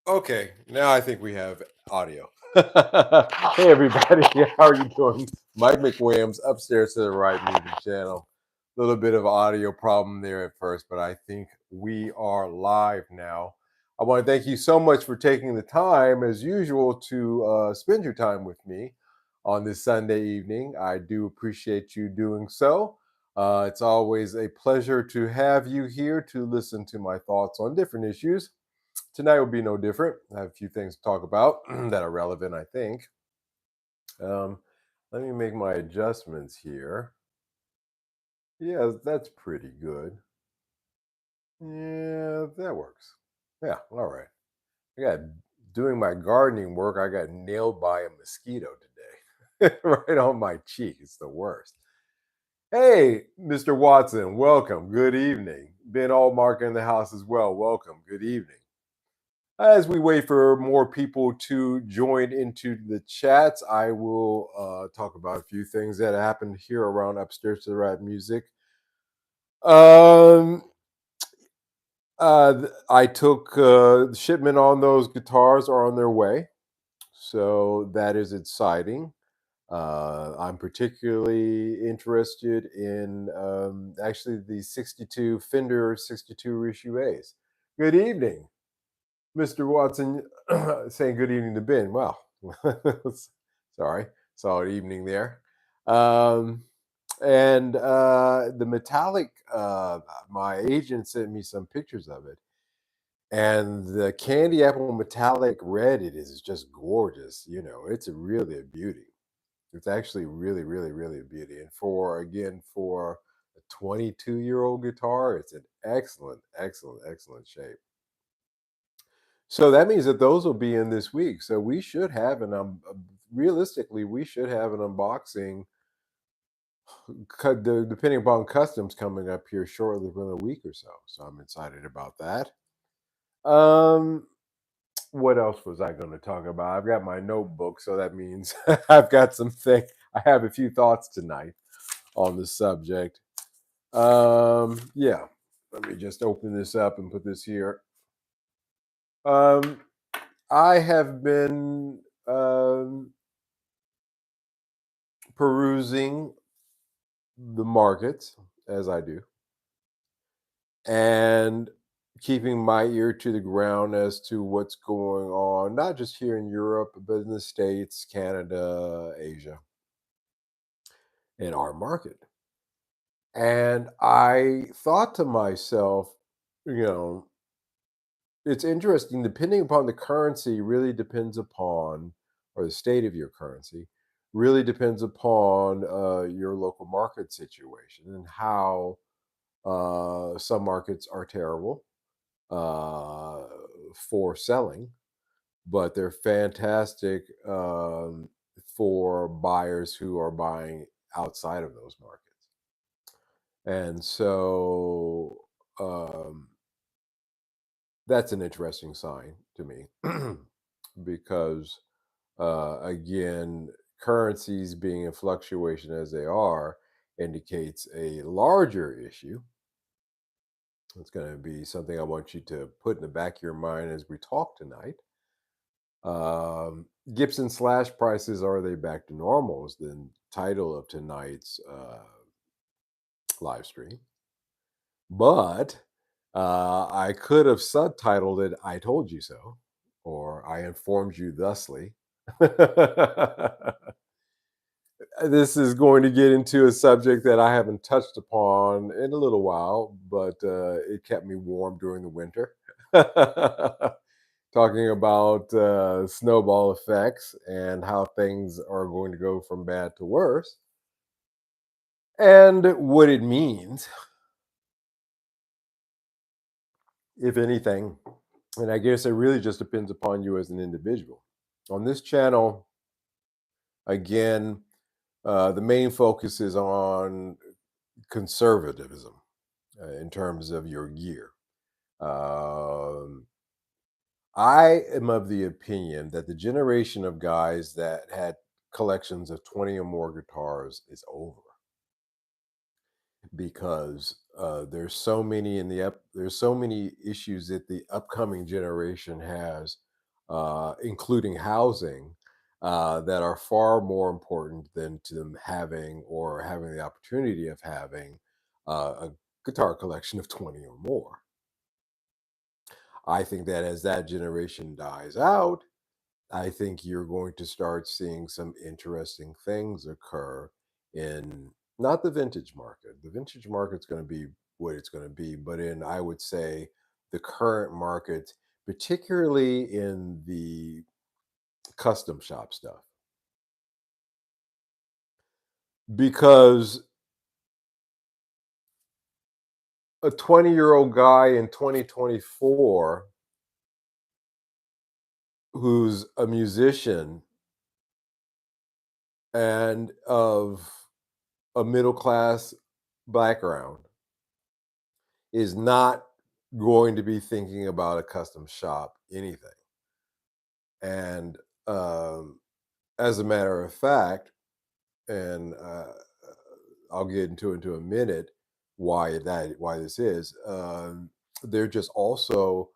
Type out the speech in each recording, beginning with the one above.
Okay, now I think we have audio. Hey everybody, how are you doing? Mike McWilliams, upstairs to the right music channel. A little bit of audio problem there at first, but I think we are live now. I want to thank you so much for taking the time, as usual, to spend your time with me on this Sunday evening. I do appreciate you doing so. It's always a pleasure to have you here to listen to my thoughts on different issues. Tonight will be no different. I have a few things to talk about that are relevant, I think. Um, Let me make my adjustments here. Yeah, that's pretty good. Yeah, that works. Yeah, all right. I got doing my gardening work. I got nailed by a mosquito today, right on my cheek. It's the worst. Hey, Mr. Watson, welcome. Good evening. Ben Allmark in the house as well. Welcome. Good evening. As we wait for more people to join into the chats, I will talk about a few things that happened here around upstairs to the right music. Um, I took shipment on those guitars are on their way, so that is exciting. I'm particularly interested in actually the 62 Fender 62 Reissue A's. Good evening. Mr. Watson saying good evening to Ben. Wow. Sorry. Solid evening there. Um, and the metallic, my agent sent me some pictures of it. And the candy apple metallic red, it is just gorgeous. It's really a beauty. It's actually really, really, really a beauty. And for a 22-year-old guitar, it's an excellent, excellent, excellent shape. So that means that those will be in this week. So we should have realistically, we should have an unboxing, depending upon customs coming up here shortly within a week or so. So I'm excited about that. Um, what else was I going to talk about? I've got my notebook, so that means I've got some things. I have a few thoughts tonight on the subject. Yeah. Let me just open this up and put this here. Um, I have been perusing the markets as I do, and keeping my ear to the ground as to what's going on, not just here in Europe, but in the States, Canada, Asia, in our market. And I thought to myself, you know, it's interesting, depending upon the currency, really depends upon, or the state of your currency, really depends upon your local market situation and how some markets are terrible uh, for selling, but they're fantastic for buyers who are buying outside of those markets. And so that's an interesting sign to me because, again, currencies being in fluctuation as they are indicates a larger issue. It's going to be something I want you to put in the back of your mind as we talk tonight. Gibson slash prices, are they back to normal? Is the title of tonight's live stream. But I could have subtitled it, I told you so, or I informed you thusly. This is going to get into a subject that I haven't touched upon in a little while, but it kept me warm during the winter. Talking about snowball effects and how things are going to go from bad to worse, and what it means, if anything. And I guess it really just depends upon you as an individual. On this channel, again, the main focus is on conservatism in terms of your gear. Um, I am of the opinion that the generation of guys that had collections of 20 or more guitars is over, because there's so many issues that the upcoming generation has including housing, that are far more important than to them having or having the opportunity of having a guitar collection of 20 or more. I think that as that generation dies out, I think you're going to start seeing some interesting things occur in not the vintage market. The vintage market's going to be what it's going to be, but in, I would say, the current market, particularly in the custom shop stuff. Because a 20-year-old guy in 2024 who's a musician and of a middle class background is not going to be thinking about a custom shop anything. And as a matter of fact, and I'll get into a minute why this is. They're just also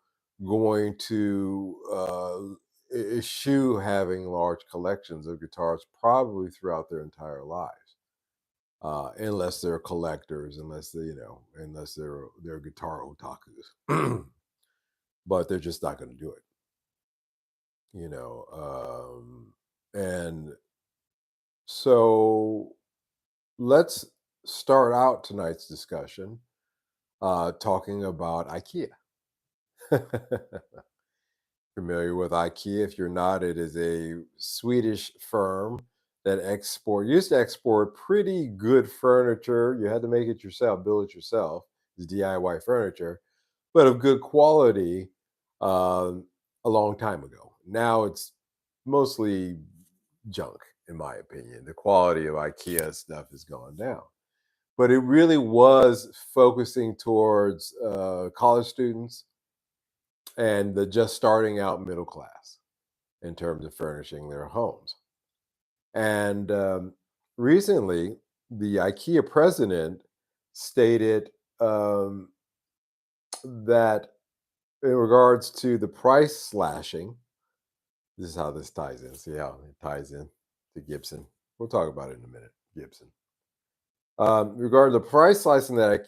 going to eschew having large collections of guitars probably throughout their entire lives, unless they're collectors, unless they're guitar otakus. But they're just not going to do it, you know. And so let's start out tonight's discussion talking about IKEA. Familiar with IKEA? If you're not, it is a Swedish firm that used to export pretty good furniture. You had to make it yourself, build it yourself. It's DIY furniture, but of good quality um, a long time ago. Now it's mostly junk, in my opinion. The quality of IKEA stuff has gone down, but it really was focusing towards college students and the just starting out middle class in terms of furnishing their homes. And recently, the IKEA president stated um, that in regards to the price slashing, this is how this ties in. See how it ties in to Gibson. We'll talk about it in a minute. Gibson. Regarding the price slicing that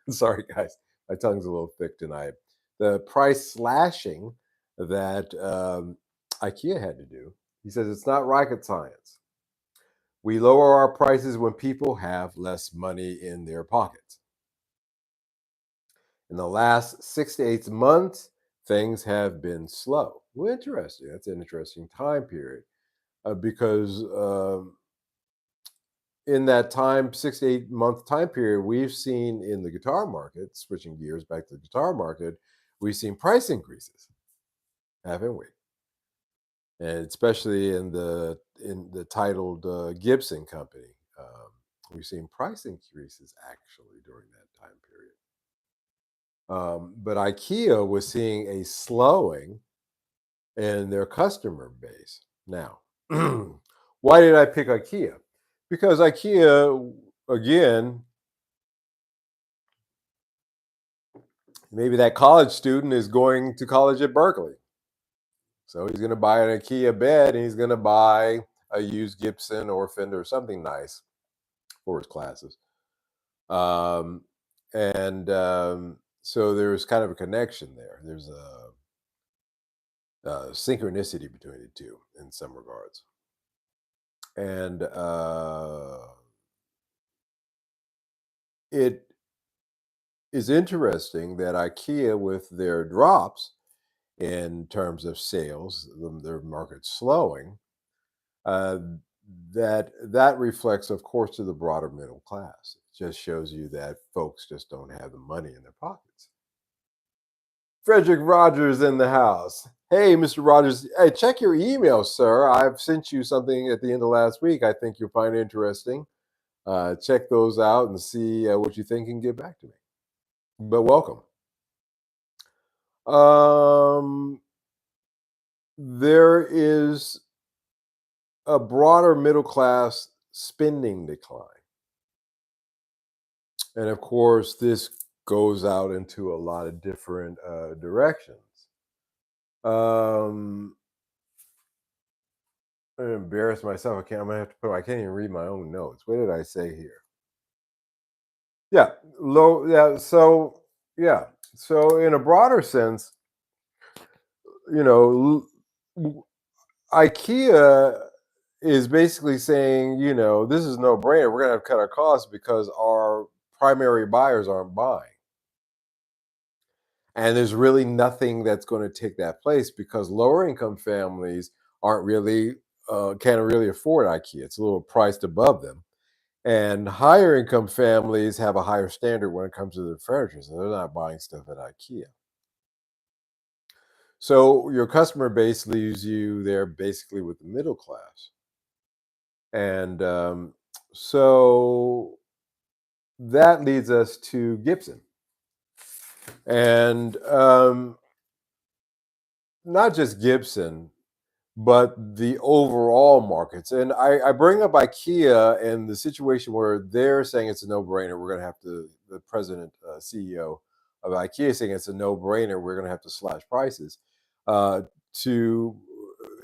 sorry guys, my tongue's a little thick tonight. The price slashing that IKEA had to do. He says it's not rocket science. We lower our prices when people have less money in their pockets. In the last 6 to 8 months, things have been slow. Well, interesting. That's an interesting time period because in that time, 6 to 8 month time period, we've seen in the guitar market, switching gears back to the guitar market, we've seen price increases, haven't we? And especially in the titled Gibson company, we've seen price increases actually during that time period. But IKEA was seeing a slowing in their customer base. Now, why did I pick IKEA? Because IKEA, again, maybe that college student is going to college at Berkeley. So he's going to buy an IKEA bed and he's going to buy a used Gibson or Fender or something nice for his classes. Um, and so there's kind of a connection there. There's a synchronicity between the two in some regards. And it is interesting that IKEA, with their drops in terms of sales, their market slowing, uh, that reflects, of course, to the broader middle class. It just shows you that folks just don't have the money in their pockets. Frederick Rogers in the house. Hey, Mr. Rogers. Hey, check your email, sir. I've sent you something at the end of last week. I think you'll find interesting. Check those out and see what you think and get back to me. But welcome. Um, there is a broader middle class spending decline. And of course, this goes out into a lot of different directions. Um, I'm gonna embarrass myself. I'm gonna have to put. I can't even read my own notes. What did I say here? Yeah, low. Yeah, so yeah, so in a broader sense, you know, IKEA is basically saying, this is no brainer. We're gonna have to cut our costs because our primary buyers aren't buying. And there's really nothing that's going to take that place because lower income families aren't really can't really afford IKEA. It's a little priced above them. And higher income families have a higher standard when it comes to their furniture, so they're not buying stuff at IKEA. So your customer base leaves you there basically with the middle class. And so that leads us to Gibson. And not just Gibson, but the overall markets. And I bring up IKEA and the situation where they're saying it's a no-brainer. We're going to have to, the president, CEO of IKEA saying it's a no-brainer. We're going to have to slash prices uh, to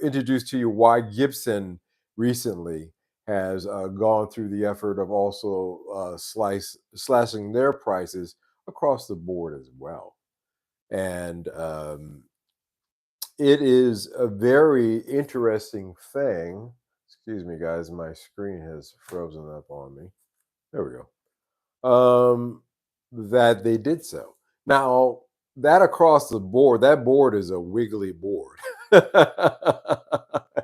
introduce to you why Gibson recently has gone through the effort of also slashing their prices across the board as well. And it is a very interesting thing. Excuse me, guys, my screen has frozen up on me. There we go. That they did so. Now, that across the board, that board is a wiggly board.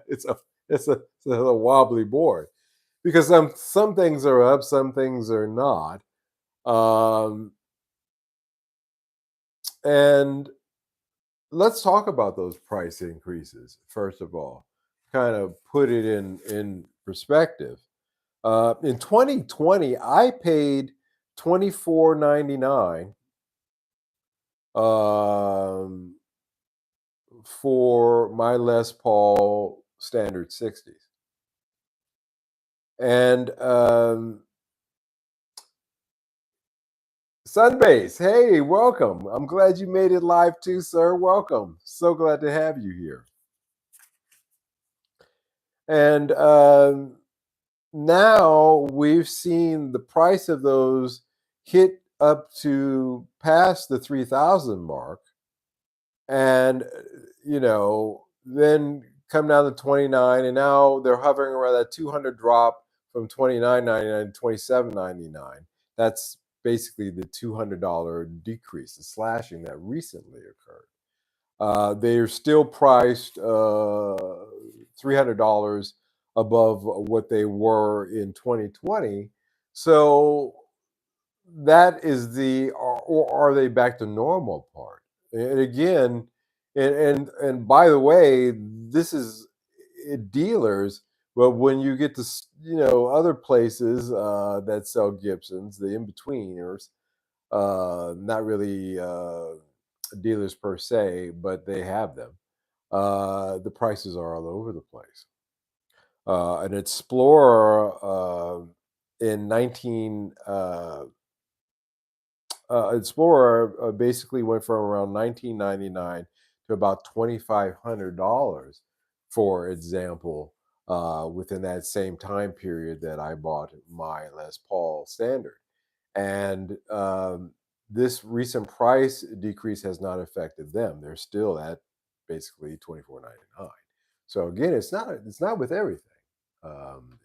it's a it's a wobbly board because some things are up, some things are not. Um, and let's talk about those price increases first of all. Kind of put it in perspective. In 2020, I paid 24.99 um, for my Les Paul Standard 60s, and Sunbase. Hey, welcome. I'm glad you made it live too, sir. Welcome. So glad to have you here. And now we've seen the price of those hit up to past the 3,000 mark, and then come down to 29, and now they're hovering around that 200 drop from 29.99 to 27.99. That's basically the $200 decrease, the slashing that recently occurred. They're still priced $300 above what they were in 2020. So that is or are they back to normal part? And again, and by the way, this is dealers. But when you get to other places that sell Gibsons, the in betweeners, not really dealers per se, but they have them. The prices are all over the place. An Explorer in 19 Explorer basically went from around 1999 to about $2,500, for example, within that same time period that I bought my Les Paul Standard. And this recent price decrease has not affected them. They're still at basically $24.99. So again, it's not with everything.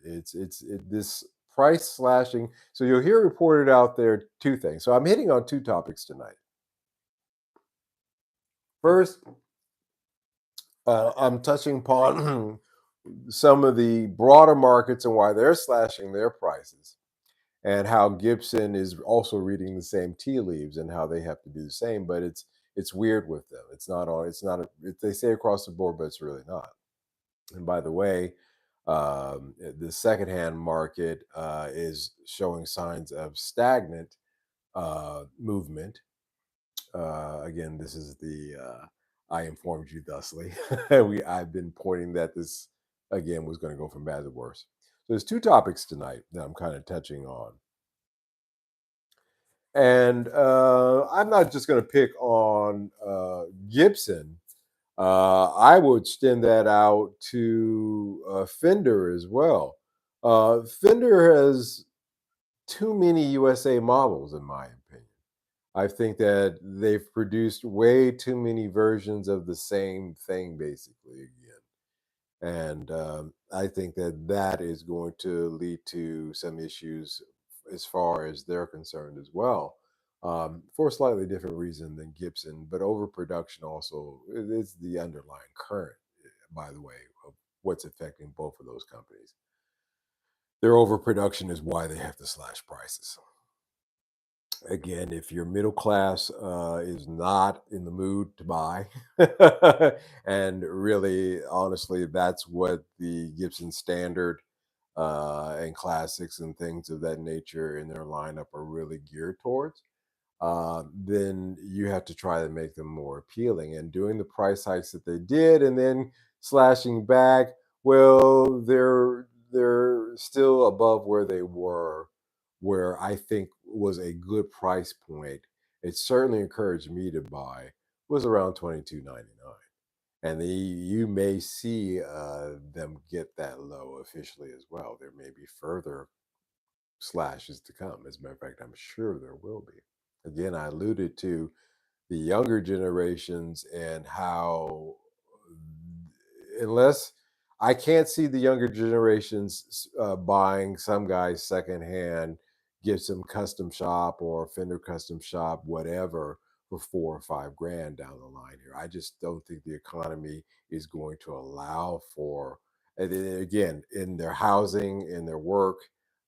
This price slashing. So you'll hear reported out there two things. So I'm hitting on two topics tonight. First, I'm touching upon some of the broader markets and why they're slashing their prices, and how Gibson is also reading the same tea leaves and how they have to do the same. But it's weird with them. It's not all. It's not. They say across the board, but it's really not. And by the way, the secondhand market is showing signs of stagnant movement. Again, this is the I informed you thusly. I've been pointing that this again was going to go from bad to worse. So there's two topics tonight that I'm kind of touching on, and I'm not just going to pick on Gibson. I would extend that out to Fender as well. Fender has too many USA models, in my opinion. I think that they've produced way too many versions of the same thing, basically, again. And I think that that is going to lead to some issues as far as they're concerned as well, for a slightly different reason than Gibson. But overproduction also is the underlying current, by the way, of what's affecting both of those companies. Their overproduction is why they have to slash prices. Again, if your middle class is not in the mood to buy, and really, honestly, that's what the Gibson Standard and classics and things of that nature in their lineup are really geared towards, then you have to try to make them more appealing. And doing the price hikes that they did, and then slashing back, well, they're still above where they were, where I think was a good price point. It certainly encouraged me to buy. Was around 22.99, and you may see them get that low officially as well. There may be further slashes to come. As a matter of fact, I'm sure there will be. Again, I alluded to the younger generations and how, unless I can't see the younger generations buying some guy's secondhand Gibson custom shop or Fender custom shop, whatever, for 4 or 5 grand down the line here. I just don't think the economy is going to allow for, and then again, in their housing, in their work,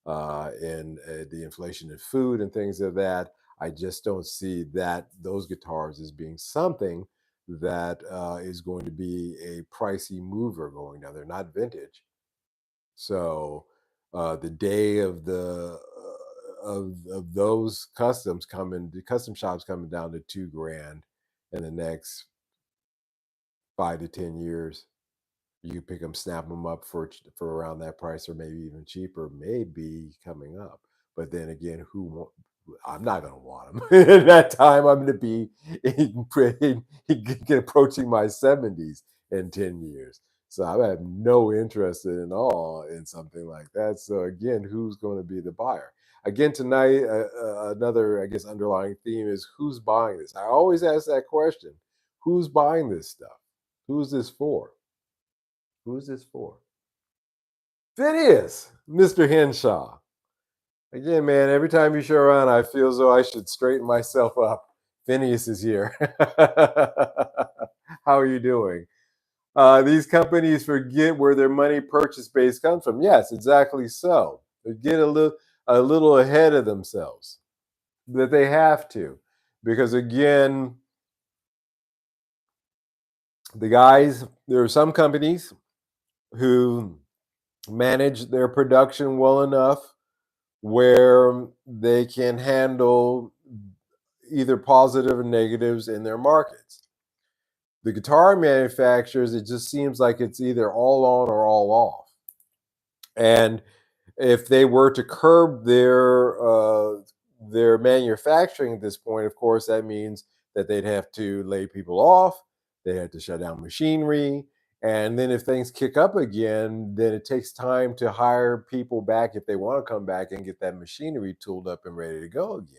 in the inflation in food and things of that. I just don't see that those guitars as being something that is going to be a pricey mover going down. They're not vintage, so the day of of those the custom shops coming down to 2 grand in the next 5 to 10 years. You can pick them, snap them up for around that price, or maybe even cheaper, maybe coming up. But then again, I'm not going to want them. At that time, I'm going to be approaching my 70s in 10 years. So I have no interest in all in something like that. So again, who's going to be the buyer? Again, tonight, another, I guess, underlying theme is who's buying this. I always ask that question: who's buying this stuff? Who's this for? Who's this for? Phineas, Mr. Henshaw. Again, man, every time you show around, I feel as though I should straighten myself up. Phineas is here. How are you doing? These companies forget where their money purchase base comes from. Yes, exactly so. They get a little ahead of themselves. That they have to. Because again, there are some companies who manage their production well enough where they can handle either positive or negatives in their markets. The guitar manufacturers, it just seems like it's either all on or all off. And if they were to curb their manufacturing at this point, of course, that means that they'd have to lay people off. They had to shut down machinery. And then if things kick up again, then it takes time to hire people back if they want to come back and get that machinery tooled up and ready to go again.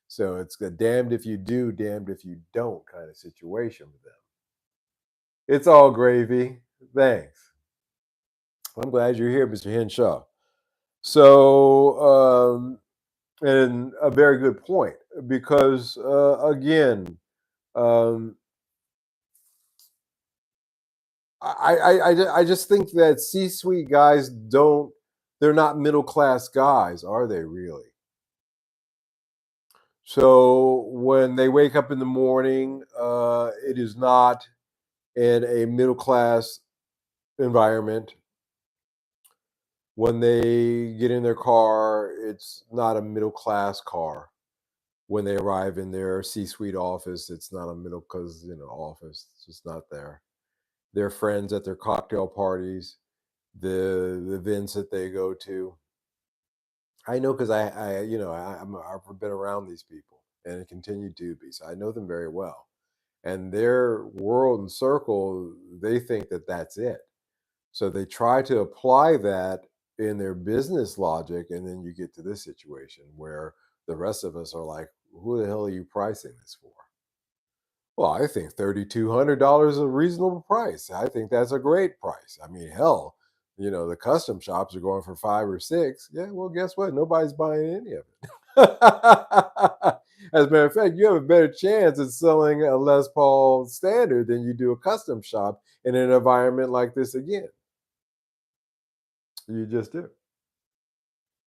So it's a damned if you do, damned if you don't kind of situation with them. It's all gravy. Thanks. I'm glad you're here, Mr. Henshaw. So, and a very good point, because again, um, I just think that C-suite guys don't, they're not middle class guys, are they really? So when they wake up in the morning, it is not in a middle class environment. When they get in their car, it's not a middle class car. When they arrive in their C-suite office, it's not a middle because office. It's just not there. Their friends at their cocktail parties, the events that they go to. I know because I've been around these people and continue to be, so I know them very well. and their world and circle, they think that that's it. So they try to apply that in their business logic, and then you get to this situation where the rest of us are like, "Who the hell are you pricing this for?" Well, I think $3,200 is a reasonable price. I think that's a great price. I mean, hell, the custom shops are going for 5 or 6. Yeah, well, guess what? Nobody's buying any of it. As a matter of fact, you have a better chance of selling a Les Paul standard than you do a custom shop in an environment like this again. You just do.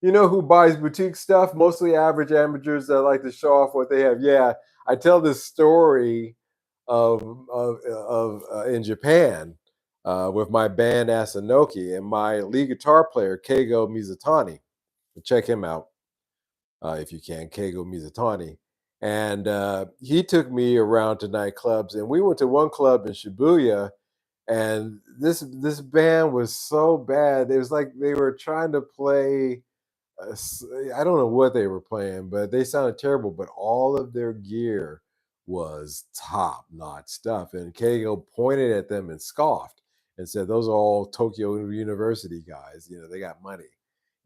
You know who buys boutique stuff? Mostly average amateurs that like to show off what they have. Yeah, I tell this story of in Japan with my band Asanoki and my lead guitar player Keigo Mizutani. Check him out if you can, Keigo Mizutani. And he took me around to nightclubs, and we went to one club in Shibuya, and this band was so bad. It was like they were trying to play I don't know what they were playing, but they sounded terrible. But all of their gear was top notch stuff. And Keigo pointed at them and scoffed and said, "Those are all Tokyo University guys. They got money."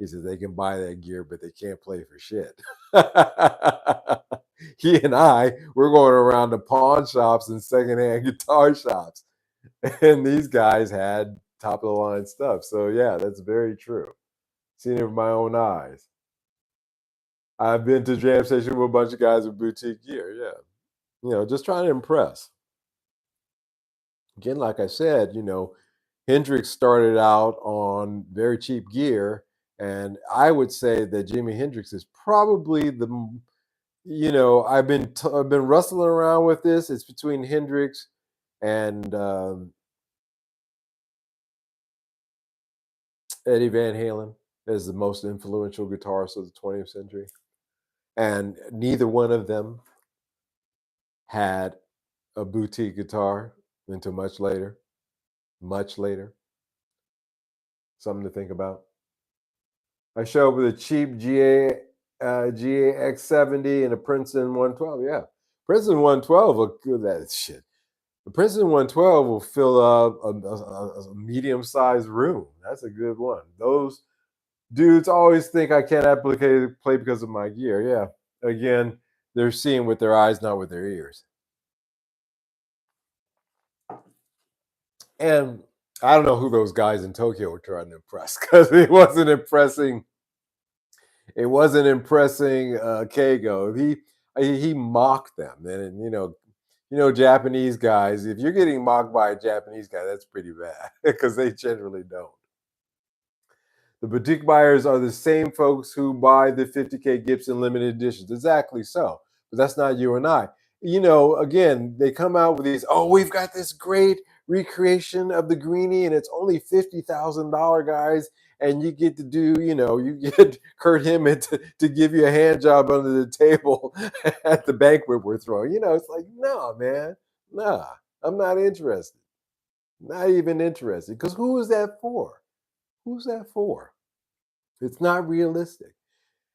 He said they can buy that gear, but they can't play for shit. He and I, we're going around to pawn shops and secondhand guitar shops, and these guys had top of the line stuff. So yeah, that's very true. Seen it with my own eyes. I've been to jam session with a bunch of guys with boutique gear. Yeah, just trying to impress. Again, like I said, Hendrix started out on very cheap gear, and I would say that Jimi Hendrix is probably I've been wrestling around with this. It's between Hendrix and Eddie Van Halen as the most influential guitarist of the 20th century, and neither one of them had a boutique guitar until much later. Much later. Something to think about. I show up with a cheap GAX70 and a Princeton 112. Yeah. Princeton 112 will do that shit. The Princeton 112 will fill up a medium-sized room. That's a good one. Those dudes always think I can't play because of my gear. Yeah. Again, they're seeing with their eyes, not with their ears. And I don't know who those guys in Tokyo were trying to impress, because it wasn't impressing. It wasn't impressing Keigo. He mocked them, and Japanese guys. If you're getting mocked by a Japanese guy, that's pretty bad because they generally don't. The boutique buyers are the same folks who buy the 50K Gibson limited editions. Exactly so. But that's not you and I. Again, they come out with these, "Oh, we've got this great recreation of the greenie, and it's only $50,000, guys. And you get to do, you get Kurt Hammett to give you a hand job under the table at the banquet we're throwing." It's like, no, man. Nah, I'm not interested. Not even interested. Because who is that for? Who's that for? It's not realistic.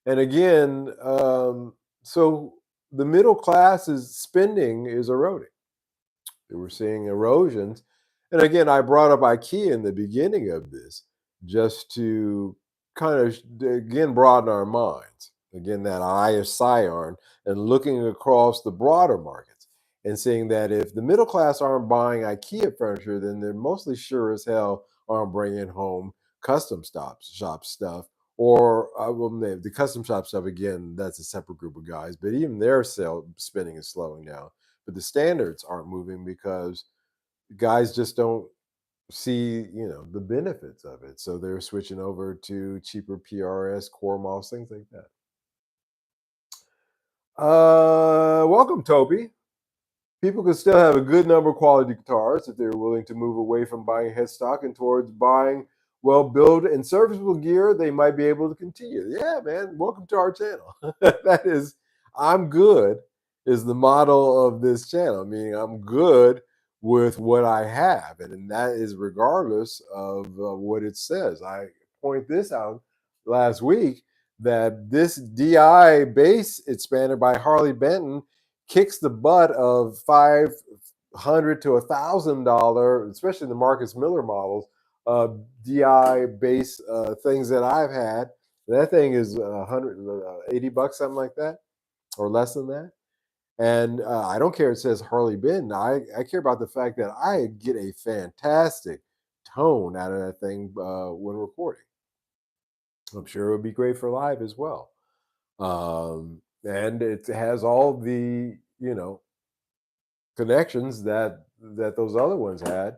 And again, so the middle class's spending is eroding. We're seeing erosions. And again, I brought up IKEA in the beginning of this just to kind of, again, broaden our minds. Again, that eye of Sion and looking across the broader markets and seeing that if the middle class aren't buying IKEA furniture, then they're mostly sure as hell aren't bringing home custom shop stuff. Or the custom shop stuff, again, that's a separate group of guys, but even their spending is slowing down. But the standards aren't moving because guys just don't see, the benefits of it. So they're switching over to cheaper PRS, core models, things like that. Welcome, Toby. People can still have a good number of quality guitars if they're willing to move away from buying headstock and towards buying well-built and serviceable gear. They might be able to continue. Yeah, man. Welcome to our channel. That is, I'm good is the model of this channel. Meaning I'm good with what I have, and that is regardless of what it says. I point this out last week that this DI bass expander by Harley Benton kicks the butt of $500 to $1,000, especially the Marcus Miller models, DI base things that I've had. That thing is 180 bucks, something like that, or less than that. And I don't care. It says Harley Benton. I care about the fact that I get a fantastic tone out of that thing when recording. I'm sure it would be great for live as well. And it has all the connections that those other ones had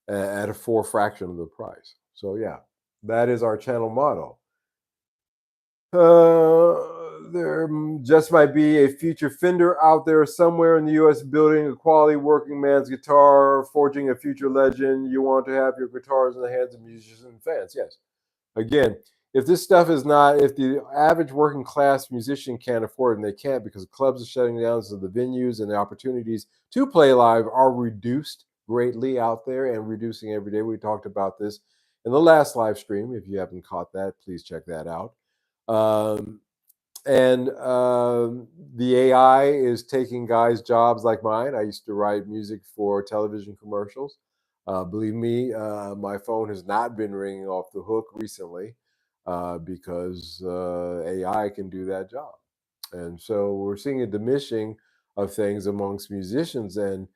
at a four fraction of the price. So yeah, that is our channel motto. There just might be a future Fender out there somewhere in the U.S. building a quality working man's guitar, forging a future legend. You want to have your guitars in the hands of musicians and fans. Yes. Again, if this stuff is not, if the average working class musician can't afford it, and they can't because clubs are shutting down, so the venues and the opportunities to play live are reduced greatly out there and reducing every day. We talked about this in the last live stream. If you haven't caught that, please check that out. Um, and the AI is taking guys' jobs like mine. I used to write music for television commercials. Believe me, my phone has not been ringing off the hook recently because AI can do that job. And so we're seeing a diminishing of things amongst musicians. And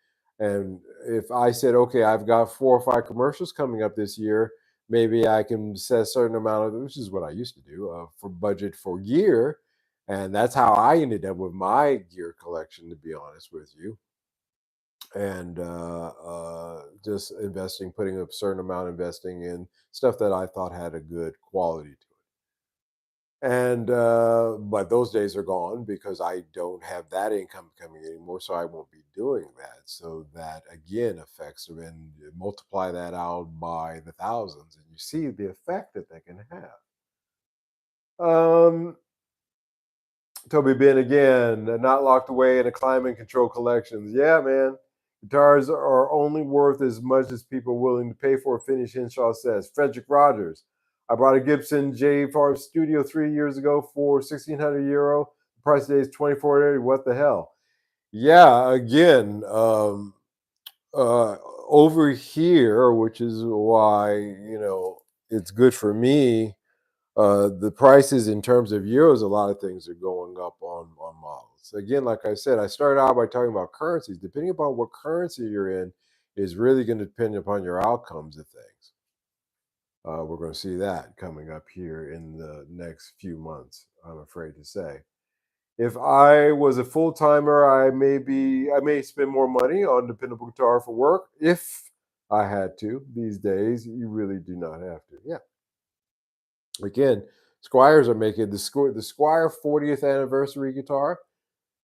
if I said, okay, I've got 4 or 5 commercials coming up this year, maybe I can set a certain amount of, which is what I used to do, for budget for gear. And that's how I ended up with my gear collection, to be honest with you. And just investing, putting a certain amount, investing in stuff that I thought had a good quality to it. And but those days are gone because I don't have that income coming anymore, so I won't be doing that. So that again affects them, and you multiply that out by the thousands, and you see the effect that they can have. Um, Toby Ben again, not locked away in a climate control collections. Yeah, man. Guitars are only worth as much as people are willing to pay for. Finish Henshaw says. Frederick Rogers. I bought a Gibson J Farm Studio 3 years ago for €1,600. The price today is $2,480. What the hell? Yeah, again, uh, over here, which is why it's good for me. The prices in terms of euros, a lot of things are going up on models. Again, like I said, I started out by talking about currencies. Depending upon what currency you're in, is really going to depend upon your outcomes of things. We're going to see that coming up here in the next few months, I'm afraid to say. If I was a full timer, I may spend more money on dependable guitar for work if I had to. These days, you really do not have to. Yeah. Again, Squires are making the Squire 40th anniversary guitar.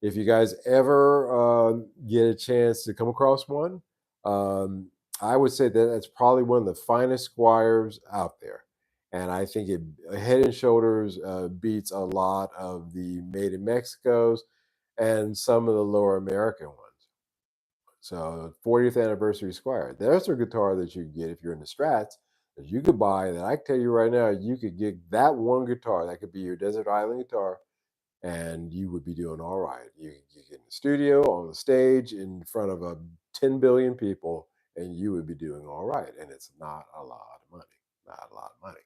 If you guys ever get a chance to come across one, um, I would say that that's probably one of the finest Squires out there. And I think it head and shoulders beats a lot of the made in Mexico's and some of the lower American ones. So 40th anniversary Squire. There's a guitar that you get if you're in the Strats that you could buy that I can tell you right now, you could get that one guitar. That could be your desert island guitar, and you would be doing all right. You get in the studio, on the stage, in front of 10 billion people, and you would be doing all right. And it's not a lot of money. Not a lot of money.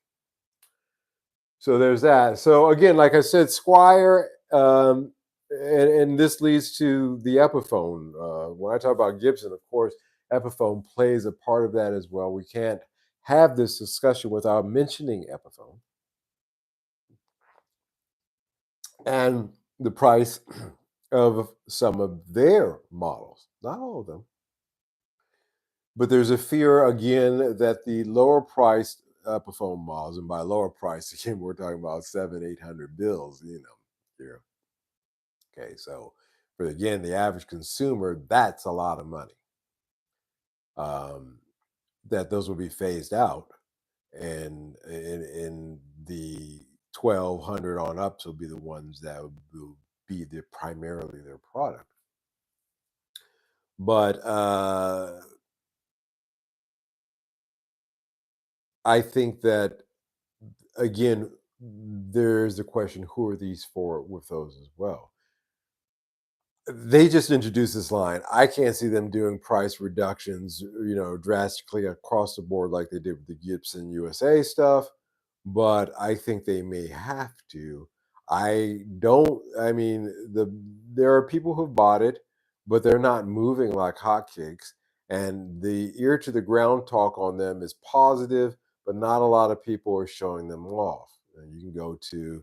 So there's that. So again, like I said, Squire, and this leads to the Epiphone. When I talk about Gibson, of course, Epiphone plays a part of that as well. We can't have this discussion without mentioning Epiphone and the price of some of their models. Not all of them, but there's a fear again that the lower priced Epiphone models, and by lower price again, we're talking about 700-800 bills. Here. Okay, so for again the average consumer, that's a lot of money. That those will be phased out, and in the 1,200 on ups will be the ones that will be primarily their product. But I think that again, there's the question: who are these for? With those as well, They just introduced this line. I can't see them doing price reductions, drastically across the board like they did with the Gibson USA stuff, but I think they may have to. I don't. I mean, there are people who've bought it, but they're not moving like hotcakes, and the ear to the ground talk on them is positive, but not a lot of people are showing them off. And you can go to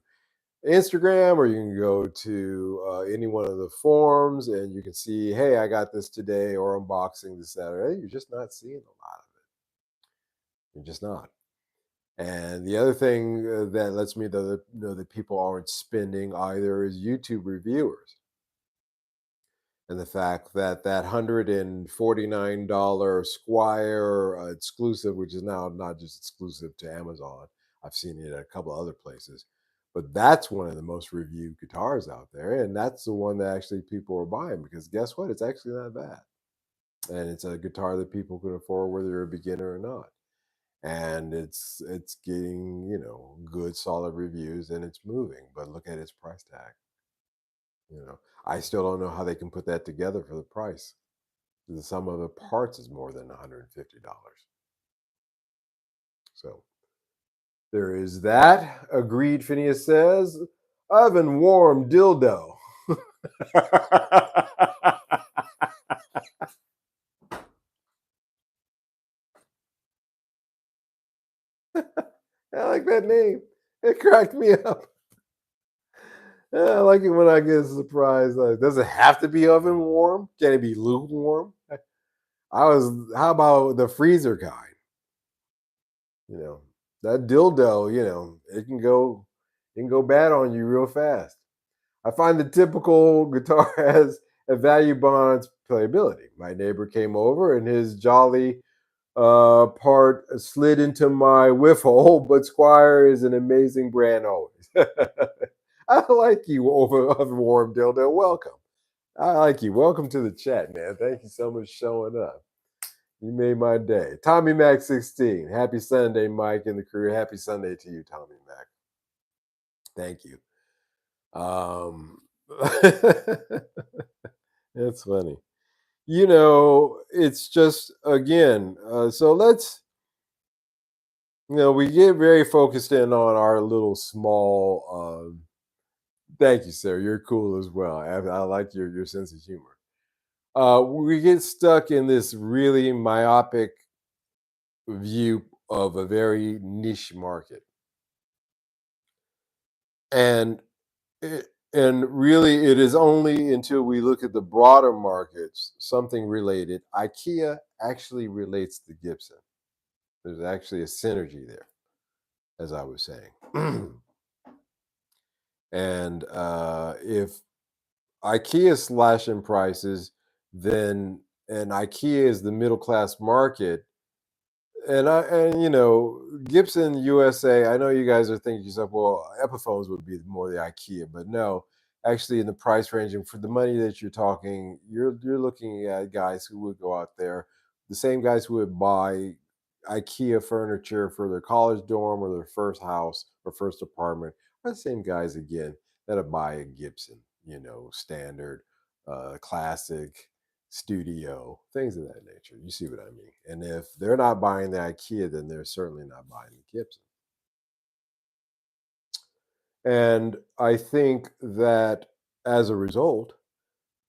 Instagram, or you can go to any one of the forums and you can see, hey, I got this today, or unboxing this Saturday. You're just not seeing a lot of it. You're just not. And the other thing that lets me know that people aren't spending either is YouTube reviewers. And the fact that that $149 Squire exclusive, which is now not just exclusive to Amazon, I've seen it at a couple other places, but that's one of the most reviewed guitars out there, and that's the one that actually people are buying because guess what? It's actually not bad, and it's a guitar that people can afford whether you're a beginner or not. And it's getting good solid reviews and it's moving, but look at its price tag. I still don't know how they can put that together for the price. The sum of the parts is more than $150. So there is that. Agreed, Phineas says. Oven warm dildo. I like that name. It cracked me up. I like it when I get surprised. Like, does it have to be oven warm? Can it be lukewarm? How about the freezer kind? You know, that dildo, it can go bad on you real fast. I find the typical guitar has a value beyond playability. My neighbor came over and his jolly part slid into my whiff hole, but Squire is an amazing brand always. I like you, over warm dildo. Welcome. I like you. Welcome to the chat, man. Thank you so much for showing up. You made my day. Tommy Mac 16. Happy Sunday, Mike and the crew. Happy Sunday to you, Tommy Mac. Thank you. That's funny. It's just again, so let's we get very focused in on our little small thank you, sir. You're cool as well. I like your sense of humor. We get stuck in this really myopic view of a very niche market. And and really it is only until we look at the broader markets, something related. IKEA actually relates to Gibson. There's actually a synergy there, as I was saying. And if IKEA is slashing prices, then and IKEA is the middle class market, and Gibson USA. I know you guys are thinking to yourself, well, Epiphones would be more the IKEA, but no, actually, in the price ranging for the money that you're talking, you're looking at guys who would go out there, the same guys who would buy IKEA furniture for their college dorm or their first house or first apartment, are the same guys again that'll buy a Gibson, standard, classic, studio, things of that nature. You see what I mean? And if they're not buying the IKEA, then they're certainly not buying the Gibson. And I think that as a result,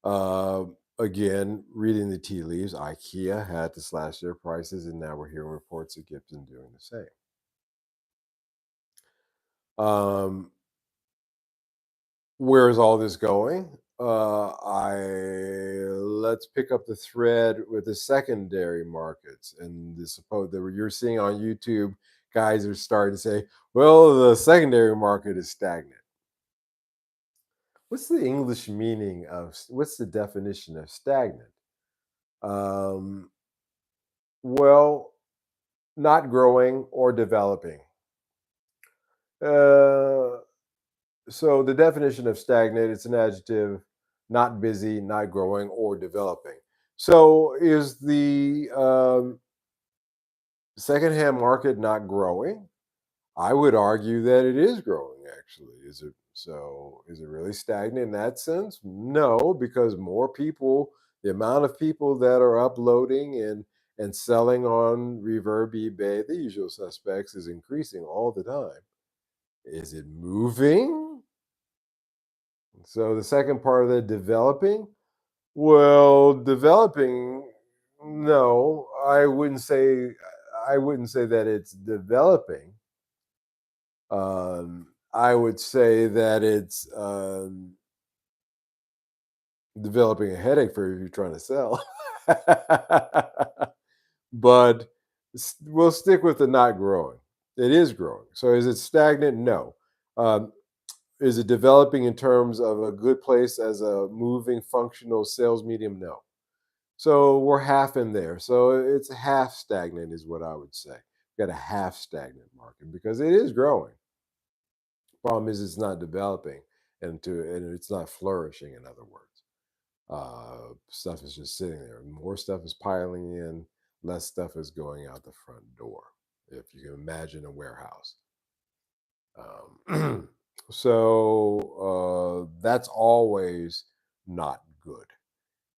uh, again, reading the tea leaves, IKEA had to slash their prices, and now we're hearing reports of Gibson doing the same. Where is all this going? I Let's pick up the thread with the secondary markets and the suppose that you're seeing on YouTube. Guys are starting to say, "Well, the secondary market is stagnant." What's the English meaning of? What's the definition of stagnant? Um, well, not growing or developing. Uh, So the definition of stagnant, it's an adjective, not busy, not growing, or developing. So is the secondhand market not growing? I would argue that it is growing. Actually, is it? So is it really stagnant in that sense? No, because more people, the amount of people that are uploading and selling on Reverb, eBay, the usual suspects, is increasing all the time. Is it moving? So the second part of the developing, well, developing, no, I wouldn't say that it's developing. I would say that it's developing a headache for you if you're trying to sell. But we'll stick with the not growing. It is growing. So is it stagnant? No. Um, is it developing in terms of a good place as a moving, functional sales medium? No. So we're half in there. So it's half stagnant, is what I would say. Got a half stagnant market because it is growing. Problem is, it's not developing, and it's not flourishing. In other words, stuff is just sitting there. More stuff is piling in. Less stuff is going out the front door. If you can imagine a warehouse. So that's always not good.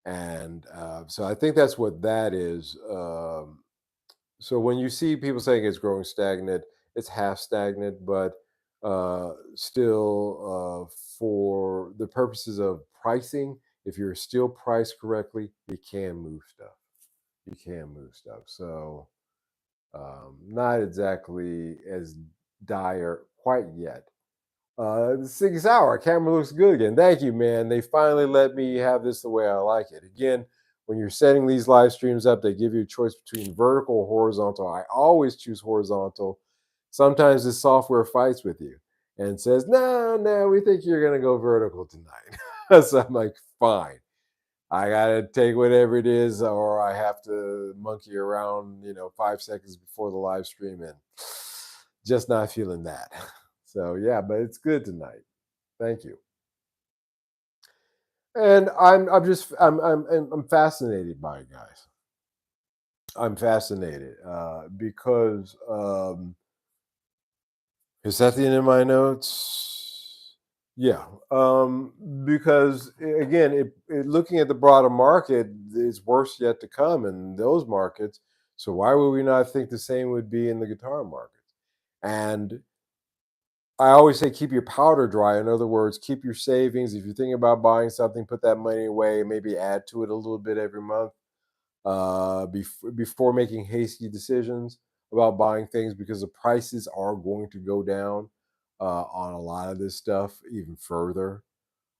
And so I think that's what that is. So when you see people saying it's growing stagnant, it's half stagnant, but still, for the purposes of pricing, if you're still priced correctly, you can move stuff. You can move stuff. So not exactly as dire quite yet. 6 hour camera looks good again. Thank you, man. They finally let me have this the way I like it. Again, when you're setting these live streams up, they give you a choice between vertical or horizontal. I always choose horizontal. Sometimes the software fights with you and says, "No, no, we think you're gonna go vertical tonight." So I'm like, fine. I gotta take whatever it is, or I have to monkey around, 5 seconds before the live stream, and just not feeling that. So yeah, but it's good tonight. Thank you. And I'm fascinated by it, guys. I'm fascinated because is that the end of my notes? Yeah, because again, looking at the broader market, it's worse yet to come in those markets. So why would we not think the same would be in the guitar market? And I always say keep your powder dry. In other words, keep your savings. If you're thinking about buying something, put that money away. Maybe add to it a little bit every month before making hasty decisions about buying things, because the prices are going to go down on a lot of this stuff even further.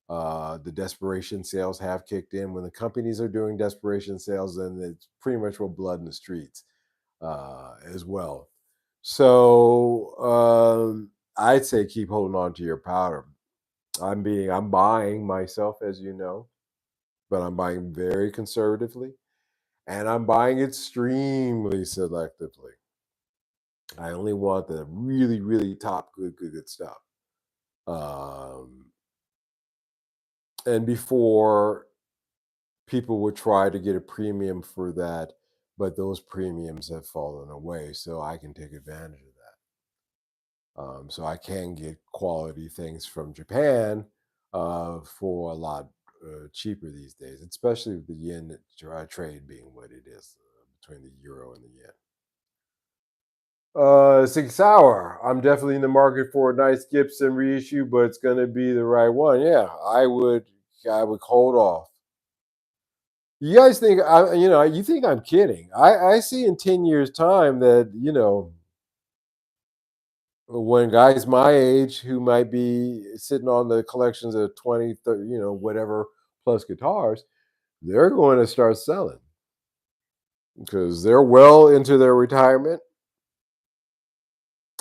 The desperation sales have kicked in. When the companies are doing desperation sales, then it's pretty much what blood in the streets as well. So I'd say keep holding on to your powder. I'm buying myself, as you know, but I'm buying very conservatively, and I'm buying extremely selectively. I only want the really, really top good stuff. Um, and before, people would try to get a premium for that, but those premiums have fallen away, so I can take advantage of that. So I can get quality things from Japan for a lot cheaper these days, especially with the yen trade being what it is between the euro and the yen. 6 hour. I'm definitely in the market for a nice Gibson reissue, but it's going to be the right one. Yeah, I would hold off. You guys think you think I'm kidding. I see in 10 years time that, when guys my age who might be sitting on the collections of 20, 30, whatever plus guitars, they're going to start selling because they're well into their retirement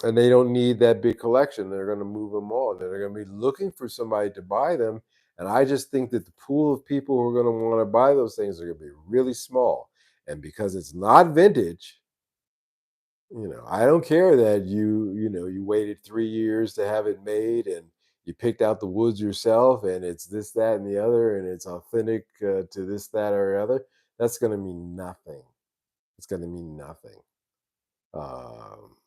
and they don't need that big collection. They're going to move them on. They're going to be looking for somebody to buy them. And I just think that the pool of people who are going to want to buy those things are going to be really small. And because it's not vintage, I don't care that you waited 3 years to have it made, and you picked out the woods yourself, and it's this, that, and the other, and it's authentic to this, that, or other. That's going to mean nothing. It's going to mean nothing um,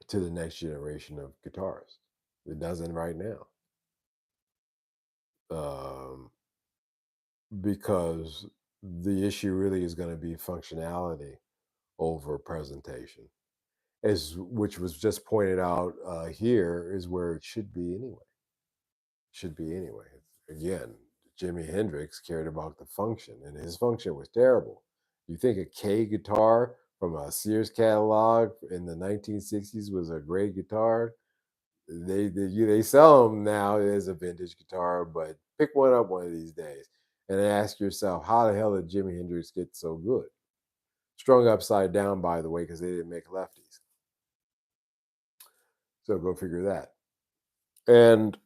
to the next generation of guitarists. It doesn't right now. Um, because the issue really is going to be functionality over presentation, as which was just pointed out here, is where it should be anyway. Should be anyway. Again, Jimi Hendrix cared about the function, and his function was terrible. You think a K guitar from a Sears catalog in the 1960s was a great guitar? They sell them now as a vintage guitar, but pick one up one of these days and ask yourself, how the hell did Jimi Hendrix get so good? Strung upside down, by the way, because they didn't make lefties. So go figure that. And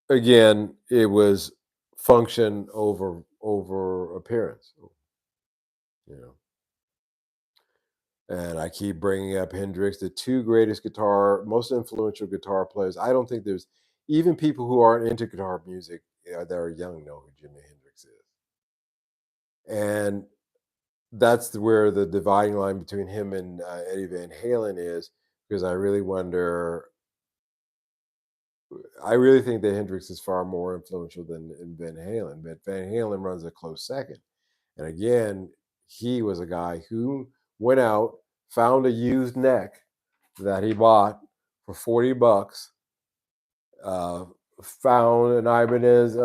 again, it was function over appearance, you know. And I keep bringing up Hendrix, the two greatest most influential guitar players. I don't think there's even people who aren't into guitar music that are young know who Jimi Hendrix is. And that's where the dividing line between him and Eddie Van Halen is, because I really wonder. I really think that Hendrix is far more influential than Van Halen, but Van Halen runs a close second. And again, he was a guy who went out, found a used neck that he bought for $40, uh, found an Ibanez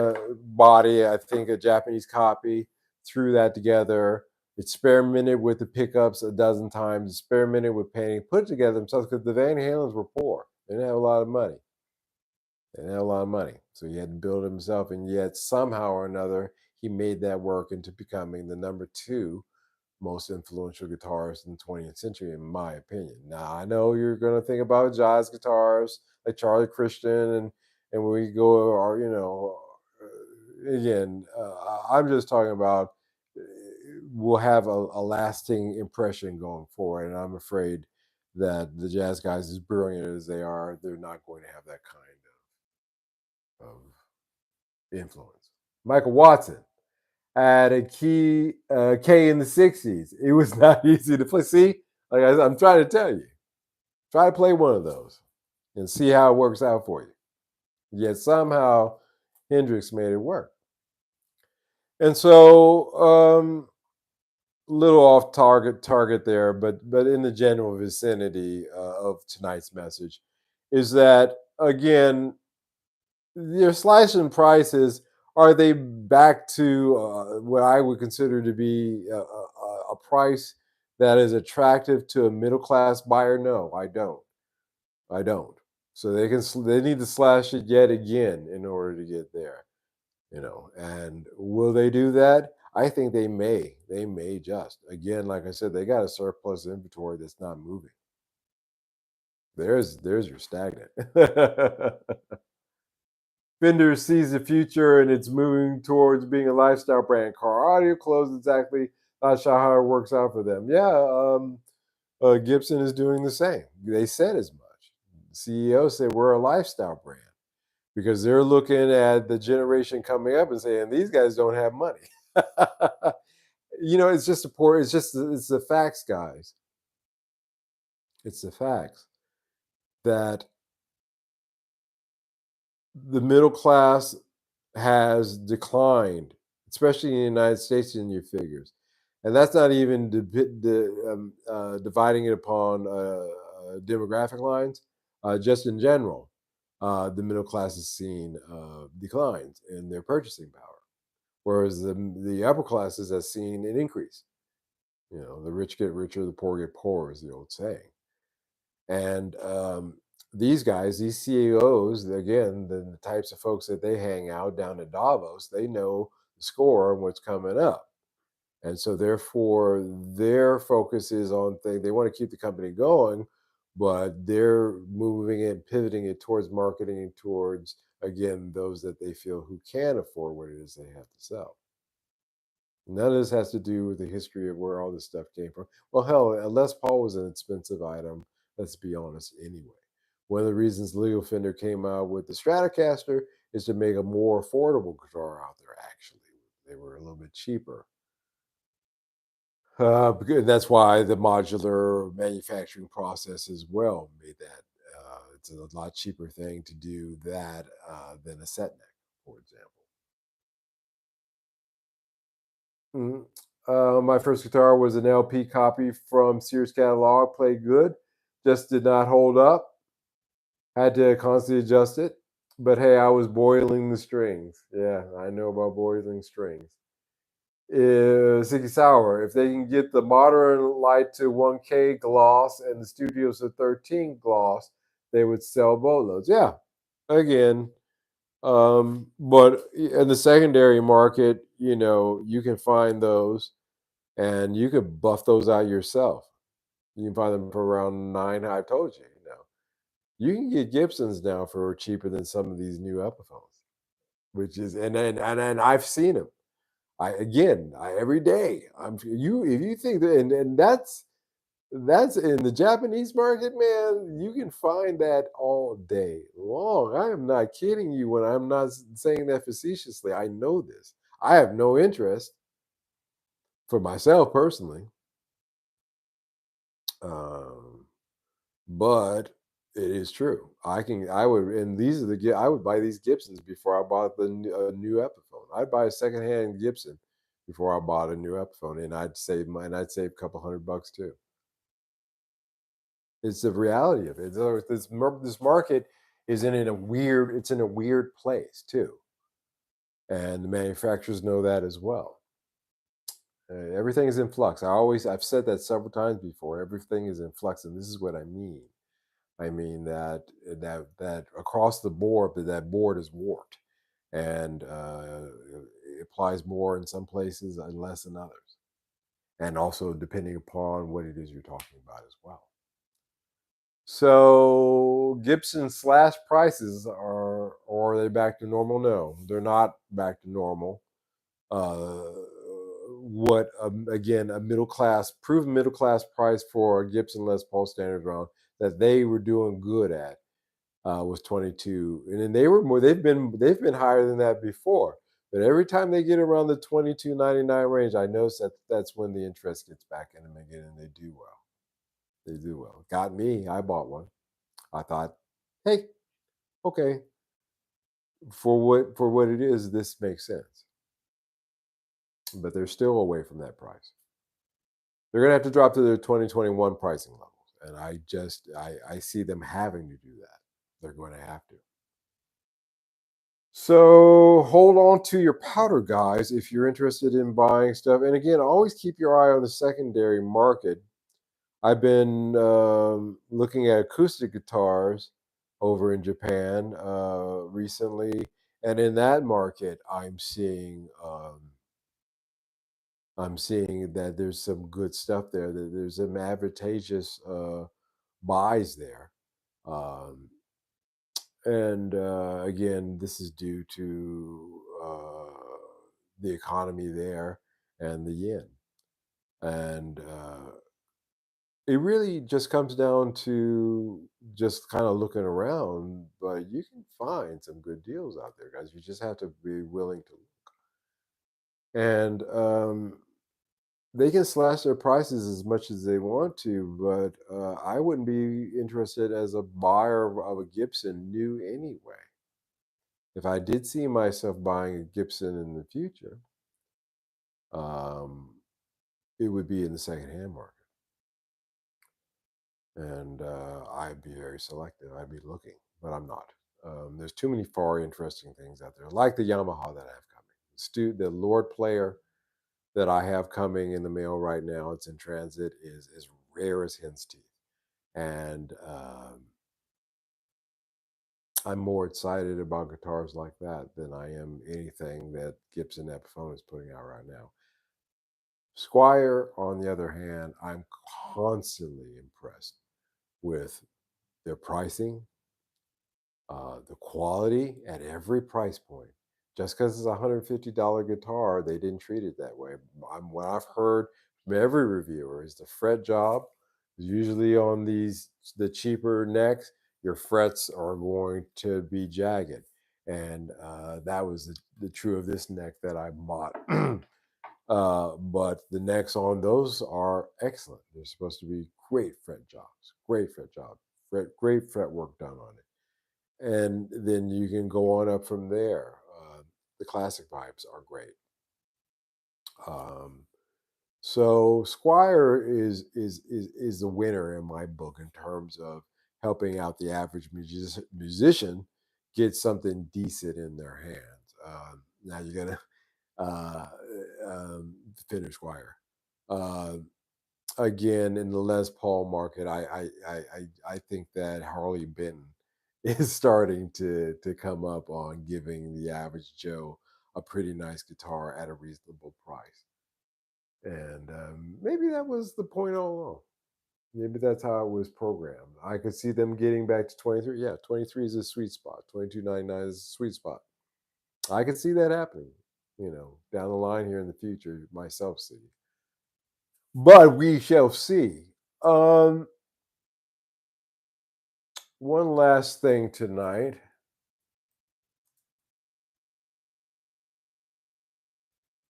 body, I think a Japanese copy, threw that together, experimented with the pickups a dozen times, experimented with painting, put it together themselves because the Van Halens were poor. They didn't have a lot of money. They didn't have a lot of money. So he had to build it himself. And yet, somehow or another, he made that work into becoming the number two most influential guitarist in the 20th century, in my opinion. Now, I know you're going to think about jazz guitarists like Charlie Christian, and when we go, or again, I'm just talking about will have a lasting impression going forward, and I'm afraid that the jazz guys, as brilliant as they are, they're not going to have that kind of influence. Michael Watson had a key K in the 60s. It was not easy to play. See, like I'm trying to tell you, try to play one of those and see how it works out for you. Yet somehow Hendrix made it work. And so, little off target there, but in the general vicinity of tonight's message, is that again your slashing prices, are they back to what I would consider to be a price that is attractive to a middle class buyer? No, I don't. I don't. So they need to slash it yet again in order to get there. And will they do that? I think they may. They may just again, like I said, they got a surplus inventory that's not moving. There's your stagnant. Fender sees the future and it's moving towards being a lifestyle brand. Car audio clothes, exactly. Not sure how it works out for them. Yeah, Gibson is doing the same. They said as much. The CEO said we're a lifestyle brand because they're looking at the generation coming up and saying these guys don't have money. It's just a poor. It's the facts, guys. It's the facts that the middle class has declined, especially in the United States in your figures. And that's not even dividing it upon demographic lines. Just in general, the middle class has seen declines in their purchasing power, whereas the upper classes has seen an increase. The rich get richer, the poor get poorer, is the old saying. And these guys, these CEOs, again, the types of folks that they hang out down at Davos, they know the score and what's coming up. And so, therefore, their focus is on things. They want to keep the company going, but they're moving it, pivoting it towards marketing and towards, again, those that they feel who can afford what it is they have to sell. None of this has to do with the history of where all this stuff came from. Well, hell, Les Paul was an expensive item. Let's be honest. Anyway, one of the reasons Legal Fender came out with the Stratocaster is to make a more affordable guitar out there. Actually, they were a little bit cheaper. That's why the modular manufacturing process as well made that it's a lot cheaper thing to do that than a set neck, for example. Mhm. My first guitar was an LP copy from Sears catalog. Played good, just did not hold up. Had to constantly adjust it. But hey, I was boiling the strings. Yeah, I know about boiling strings. Ziggy Sauer, if they can get the modern light to 1K gloss and the studios to 13 gloss, they would sell boatloads. Yeah, again, but in the secondary market, you can find those and you could buff those out yourself. You can find them for around nine. I told you, you can get Gibsons now for cheaper than some of these new Epiphones, which is and I've seen them. Every day. You if you think that, and that's in the Japanese market, man. You can find that all day long. I am not kidding you when I'm not saying that facetiously. I know this. I have no interest for myself personally, um, but it is true. I would, and these are I would buy these Gibsons before I bought a new Epiphone. I'd buy a secondhand Gibson before I bought a new Epiphone, and I'd save a couple $100 too. It's the reality of it. So this market is it's in a weird place too, and the manufacturers know that as well. Everything is in flux. I've said that several times before. Everything is in flux, and this is what I mean. I mean that across the board, that board is warped, and it applies more in some places and less in others, and also depending upon what it is you're talking about as well. So Gibson slash prices or are they back to normal? No, they're not back to normal. Uh, what again a middle class proven middle class price for a Gibson Les Paul standard round that they were doing good at was 22, and then they were more. They've been higher than that before, but every time they get around the 22.99 range, I notice that's when the interest gets back in them again, and they do well. They do well. Got me. I bought one. I thought, hey, okay, for what it is, this makes sense. But they're still away from that price. They're gonna have to drop to their 2021 pricing levels, and I see them having to do that. They're going to have to. So hold on to your powder, guys, if you're interested in buying stuff. And again, always keep your eye on the secondary market. I've been looking at acoustic guitars over in Japan recently, and in that market, I'm seeing that there's some good stuff there. That there's some advantageous buys there, um, and again, this is due to the economy there and the yen, and it really just comes down to just kind of looking around, but you can find some good deals out there, guys. You just have to be willing to look. And they can slash their prices as much as they want to, but I wouldn't be interested as a buyer of a Gibson new anyway. If I did see myself buying a Gibson in the future, um, it would be in the secondhand market. And I'd be very selective. I'd be looking, but I'm not. There's too many far interesting things out there, like the Yamaha that I have coming. The Lord Player that I have coming in the mail right now, it's in transit, is as rare as hen's teeth, and I'm more excited about guitars like that than I am anything that Gibson Epiphone is putting out right now. Squire, on the other hand, I'm constantly impressed with their pricing, the quality at every price point. Just because it's a $150 guitar, they didn't treat it that way. What I've heard from every reviewer is the fret job. Usually on the cheaper necks, your frets are going to be jagged, and that was the true of this neck that I bought. But the necks on those are excellent. They're supposed to be great fret jobs. Great fret job. great fretwork done on it, and then you can go on up from there. The classic vibes are great. Um, so Squire is the winner in my book in terms of helping out the average musician get something decent in their hands. Now you're gonna uh, finish Squire. Uh, Again, in the Les Paul market, I think that Harley Benton is starting to come up on giving the average Joe a pretty nice guitar at a reasonable price. And maybe that was the point all along. Maybe that's how it was programmed. I could see them getting back to 23. Yeah, 23 is a sweet spot. 22.99 is a sweet spot. I could see that happening, down the line here in the future, myself see. But we shall see. Um, One last thing tonight,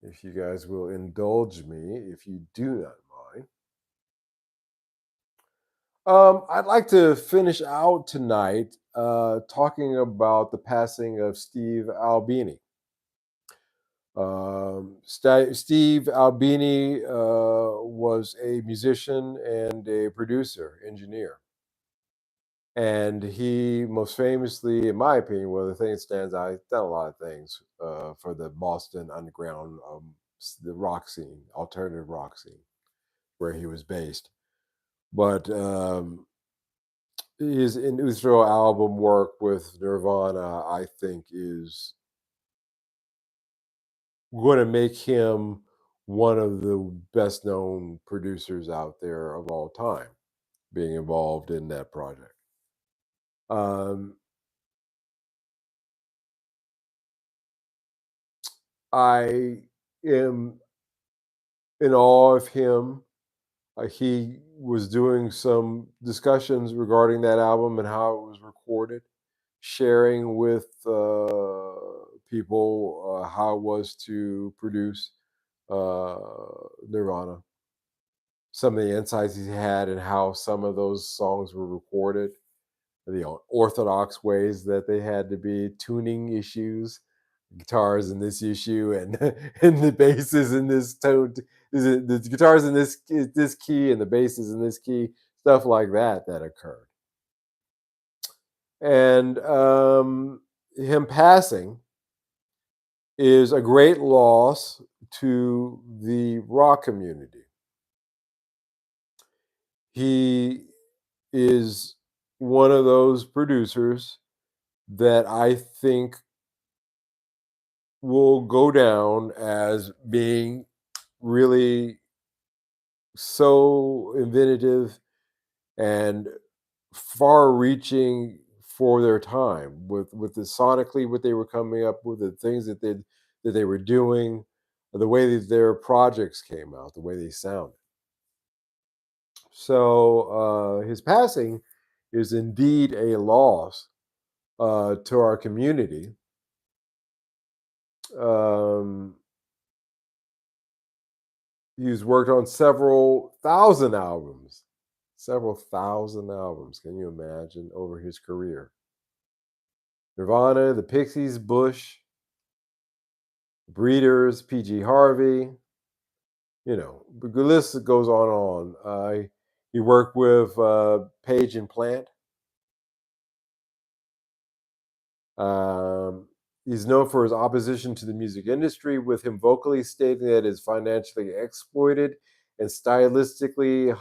if you guys will indulge me, if you do not mind. I'd like to finish out tonight talking about the passing of Steve Albini. Steve Albini was a musician and a producer, engineer. And he most famously, in my opinion, one of the things stands out, he's done a lot of things for the Boston underground, the rock scene, alternative rock scene, where he was based. But his in utero album work with Nirvana, I think, is going to make him one of the best known producers out there of all time, being involved in that project. Um, I am in awe of him. He was doing some discussions regarding that album and how it was recorded, sharing with people how it was to produce uh, Nirvana, some of the insights he had and how some of those songs were recorded, the orthodox ways that they had to be, tuning issues, guitars in this issue, and and the basses in this tone, the guitars in this key, and the basses in this key, stuff like that occurred. And him passing is a great loss to the rock community. He is one of those producers that I think will go down as being really so inventive and far reaching for their time with the sonically what they were coming up with, the things that they were doing, the way that their projects came out, the way they sounded. So his passing is indeed a loss to our community. Um, he's worked on several thousand albums. Several thousand albums. Can you imagine over his career? Nirvana, the Pixies, Bush, Breeders, PG Harvey. The list goes on. He worked with Page and Plant. Um, he's known for his opposition to the music industry, with him vocally stating that it is financially exploited and stylistically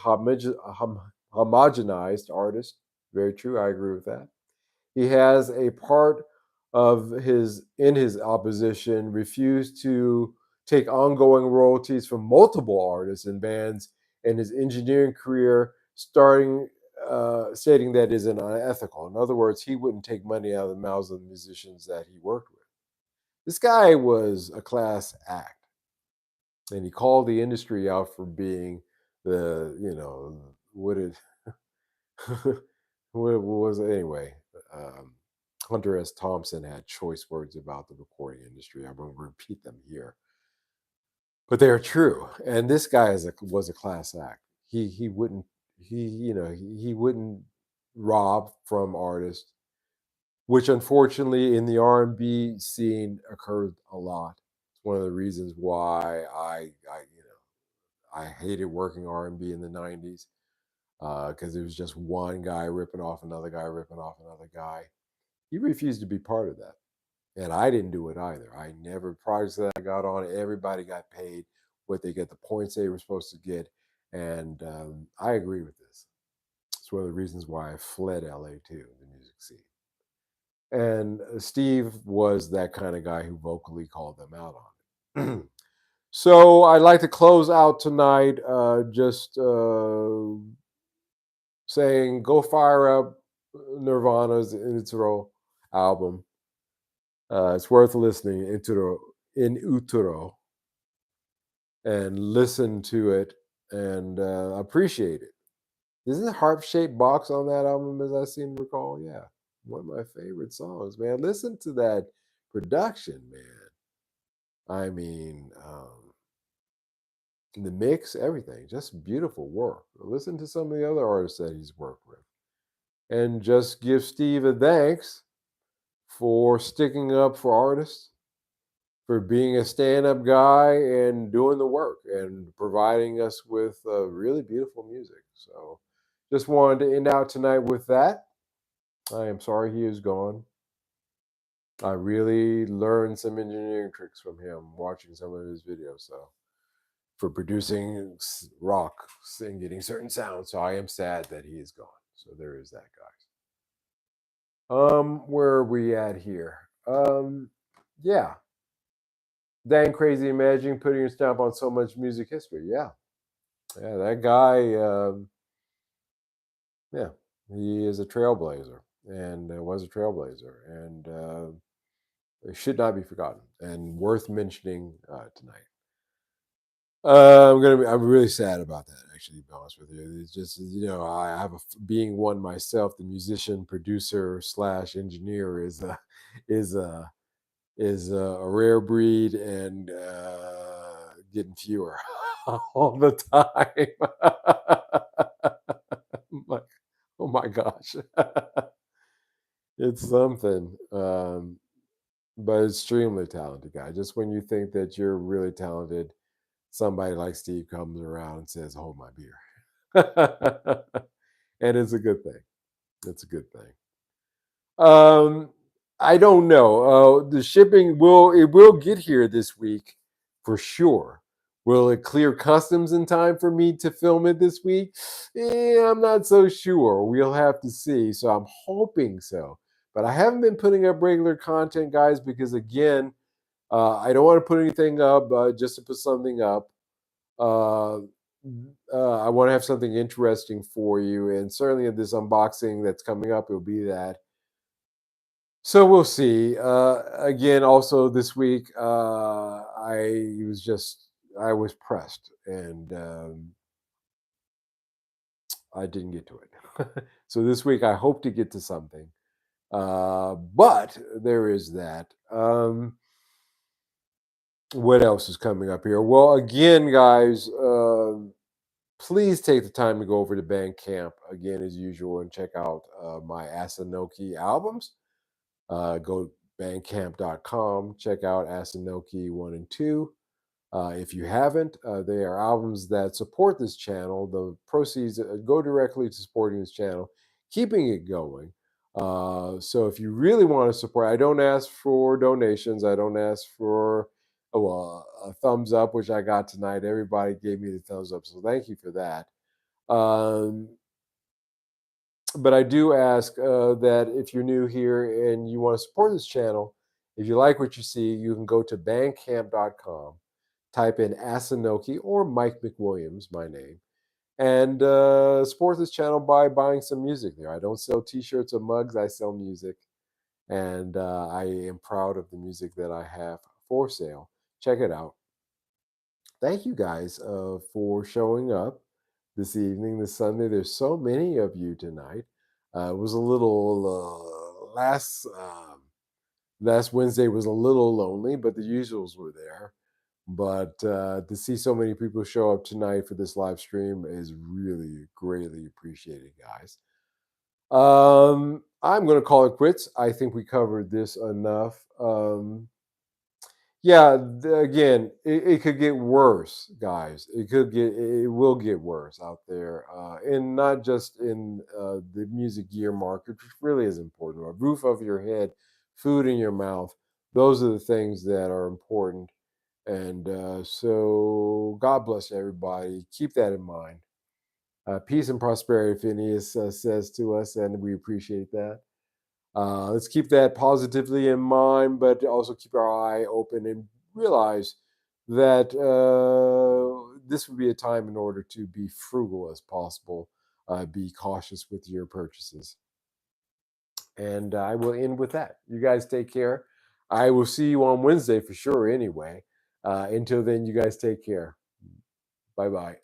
homogenized artist. Very true. I agree with that. He has a part of his opposition refused to take ongoing royalties from multiple artists and bands, and his engineering career starting stating that is unethical. In other words, he wouldn't take money out of the mouths of the musicians that he worked with. This guy was a class act, and he called the industry out for being what it what was it anyway. Um, Hunter S. Thompson had choice words about the recording industry. I won't repeat them here, but they are true. And this guy was a class act. He wouldn't he wouldn't robbed from artists, which unfortunately in the R&B scene occurred a lot. It's one of the reasons why I hated working R&B in the 90s, because it was just one guy ripping off another guy, ripping off another guy. He refused to be part of that. And I didn't do it either. I never, projects that I got on, everybody got paid what they get, the points they were supposed to get. And I agree with this. It's one of the reasons why I fled LA too, the music scene. And Steve was that kind of guy who vocally called them out on it. So I'd like to close out tonight just saying go fire up Nirvana's In Utero album. It's worth listening in utero and listen to it and appreciate it. Isn't the harp shaped box on that album, as I seem to recall? Yeah, one of my favorite songs, man. Listen to that production, man. I mean, the mix, everything, just beautiful work. Listen to some of the other artists that he's worked with, and just give Steve a thanks for sticking up for artists, for being a stand-up guy and doing the work and providing us with really beautiful music. So just wanted to end out tonight with that. I am sorry he is gone. I really learned some engineering tricks from him watching some of his videos. So for producing rock and getting certain sounds. So I am sad that he is gone. So there is that, guys. Where are we at here? Yeah. Dang Crazy Imagining, putting your stamp on so much music history. Yeah. Yeah, that guy, yeah, he is a trailblazer and was a trailblazer and it should not be forgotten and worth mentioning tonight. I'm really sad about that, actually, to be honest with you. It's just, I have being one myself, the musician, producer slash engineer is a a rare breed and getting fewer all the time. Like, oh my gosh, it's something. But extremely talented guy. Just when you think that you're really talented, somebody like Steve comes around and says, "Hold my beer," and it's a good thing. It's a good thing. Um, I don't know. The shipping will get here this week for sure. Will it clear customs in time for me to film it this week? I'm not so sure. We'll have to see. So I'm hoping so. But I haven't been putting up regular content, guys, because again, I don't want to put anything up just to put something up. Uh, I want to have something interesting for you, and certainly in this unboxing that's coming up, it'll be that. So we'll see. Again, also this week, I was pressed, and I didn't get to it. So this week, I hope to get to something. But there is that. What else is coming up here? Well, again, guys, please take the time to go over to Bandcamp again as usual and check out my Asanoki albums. Go bandcamp.com, check out Asanoki 1 and 2. If you haven't, they are albums that support this channel. The proceeds go directly to supporting this channel, keeping it going. So if you really want to support, I don't ask for donations. I don't ask for a thumbs up, which I got tonight. Everybody gave me the thumbs up, so thank you for that. But I do ask that if you're new here and you want to support this channel, if you like what you see, you can go to bandcamp.com, type in Asanoki or Mike McWilliams, my name, and support this channel by buying some music there. I don't sell t-shirts or mugs, I sell music, and I am proud of the music that I have for sale. Check it out. Thank you guys for showing up this evening, this Sunday. There's so many of you tonight. It was a little last Wednesday was a little lonely, but the usuals were there. But to see so many people show up tonight for this live stream is really greatly appreciated, guys. I'm going to call it quits. I think we covered this enough. Yeah, again, it could get worse, guys. It will get worse out there, and not just in the music gear market, which really is important. A roof over your head, food in your mouth. Those are the things that are important. And so, God bless everybody. Keep that in mind. Peace and prosperity, Phineas says to us, and we appreciate that. Let's keep that positively in mind, but also keep our eye open and realize that this would be a time in order to be frugal as possible. Be cautious with your purchases. And I will end with that. You guys take care. I will see you on Wednesday for sure, anyway. Until then, you guys take care. Bye bye.